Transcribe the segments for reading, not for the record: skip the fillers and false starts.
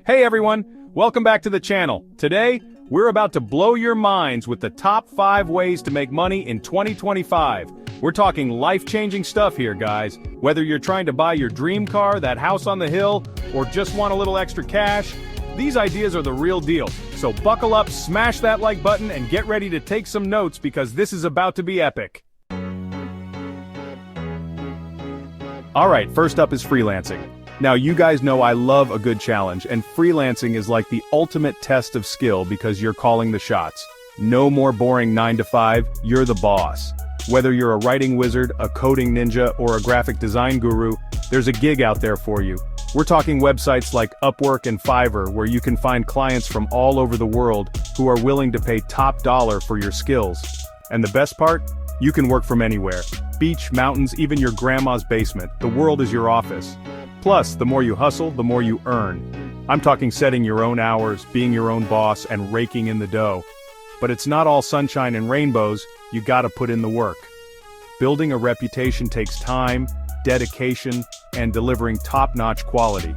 Hey everyone, welcome back to the channel. Today, we're about to blow your minds with the top 5 ways to make money in 2025. We're talking life-changing stuff here, guys. Whether you're trying to buy your dream car, that house on the hill, or just want a little extra cash, these ideas are the real deal. So buckle up, smash that like button, and get ready to take some notes because this is about to be epic. Alright, first up is freelancing. Now you guys know I love a good challenge, and freelancing is like the ultimate test of skill because you're calling the shots. No more boring 9 to 5, you're the boss. Whether you're a writing wizard, a coding ninja, or a graphic design guru, there's a gig out there for you. We're talking websites like Upwork and Fiverr where you can find clients from all over the world who are willing to pay top dollar for your skills. And the best part? You can work from anywhere. Beach, mountains, even your grandma's basement. The world is your office. Plus, the more you hustle, the more you earn. I'm talking setting your own hours, being your own boss, and raking in the dough. But it's not all sunshine and rainbows, you gotta put in the work. Building a reputation takes time, dedication, and delivering top-notch quality.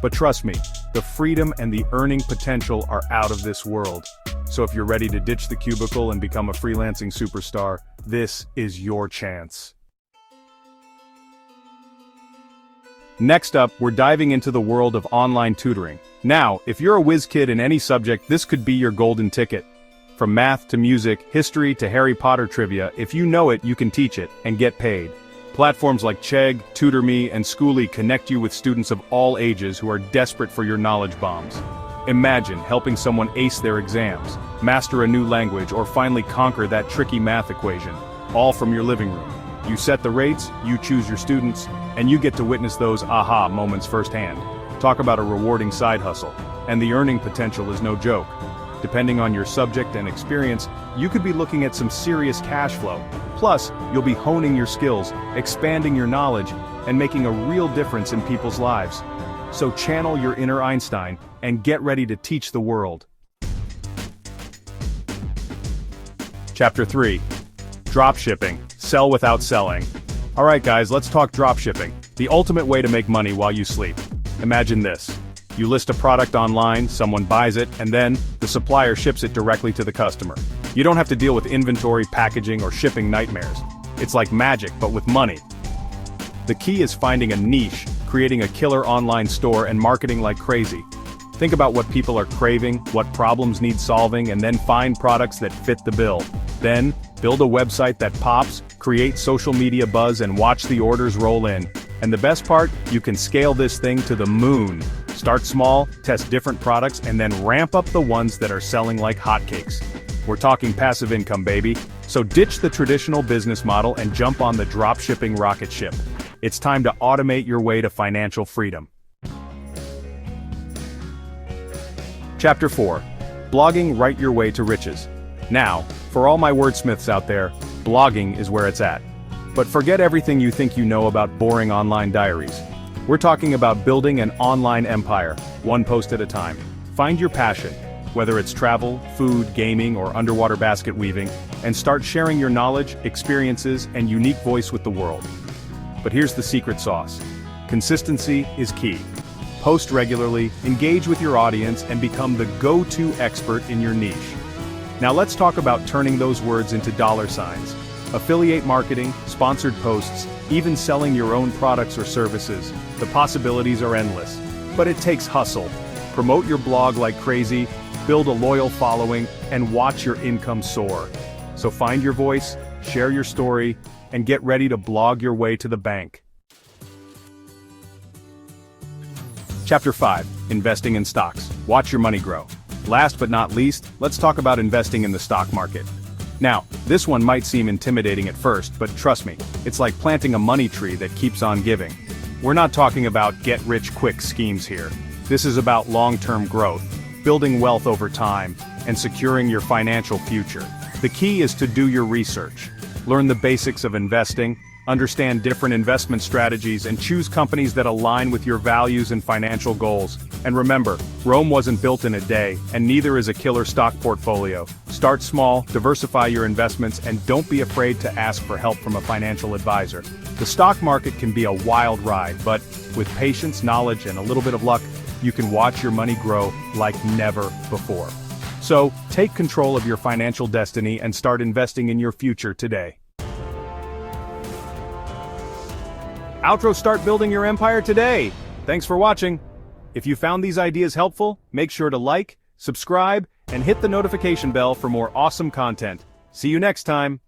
But trust me, the freedom and the earning potential are out of this world. So if you're ready to ditch the cubicle and become a freelancing superstar, this is your chance. Next up, we're diving into the world of online tutoring. Now, if you're a whiz kid in any subject, this could be your golden ticket. From math to music, history to Harry Potter trivia, if you know it, you can teach it, and get paid. Platforms like Chegg, TutorMe, and Schooly connect you with students of all ages who are desperate for your knowledge bombs. Imagine helping someone ace their exams, master a new language, or finally conquer that tricky math equation, all from your living room. You set the rates, you choose your students, and you get to witness those aha moments firsthand. Talk about a rewarding side hustle. And the earning potential is no joke. Depending on your subject and experience, you could be looking at some serious cash flow. Plus, you'll be honing your skills, expanding your knowledge, and making a real difference in people's lives. So channel your inner Einstein and get ready to teach the world. Chapter 3. Dropshipping. Sell without selling. Alright guys, let's talk dropshipping. The ultimate way to make money while you sleep. Imagine this. You list a product online, someone buys it, and then, the supplier ships it directly to the customer. You don't have to deal with inventory, packaging, or shipping nightmares. It's like magic, but with money. The key is finding a niche, creating a killer online store, and marketing like crazy. Think about what people are craving, what problems need solving, and then find products that fit the bill. Then, build a website that pops, create social media buzz, and watch the orders roll in. And the best part, you can scale this thing to the moon. Start small, test different products, and then ramp up the ones that are selling like hotcakes. We're talking passive income, baby. So ditch the traditional business model and jump on the dropshipping rocket ship. It's time to automate your way to financial freedom. Chapter 4. Blogging right your way to riches. Now, for all my wordsmiths out there, blogging is where it's at. But forget everything you think you know about boring online diaries. We're talking about building an online empire, one post at a time. Find your passion, whether it's travel, food, gaming, or underwater basket weaving, and start sharing your knowledge, experiences, and unique voice with the world. But here's the secret sauce. Consistency is key. Post regularly, engage with your audience, and become the go-to expert in your niche. Now let's talk about turning those words into dollar signs. Affiliate marketing, sponsored posts, even selling your own products or services. The possibilities are endless. But it takes hustle. Promote your blog like crazy, build a loyal following, and watch your income soar. So find your voice, share your story, and get ready to blog your way to the bank. Chapter 5. Investing in stocks. Watch your money grow. Last but not least, let's talk about investing in the stock market. Now, this one might seem intimidating at first, but trust me, it's like planting a money tree that keeps on giving. We're not talking about get-rich-quick schemes here. This is about long-term growth, building wealth over time, and securing your financial future. The key is to do your research. Learn the basics of investing, understand different investment strategies, and choose companies that align with your values and financial goals. And remember, Rome wasn't built in a day, and neither is a killer stock portfolio. Start small, diversify your investments, and don't be afraid to ask for help from a financial advisor. The stock market can be a wild ride, but with patience, knowledge, and a little bit of luck, you can watch your money grow like never before. So, take control of your financial destiny and start investing in your future today. Outro, start building your empire today! Thanks for watching. If you found these ideas helpful, make sure to like, subscribe, and hit the notification bell for more awesome content. See you next time.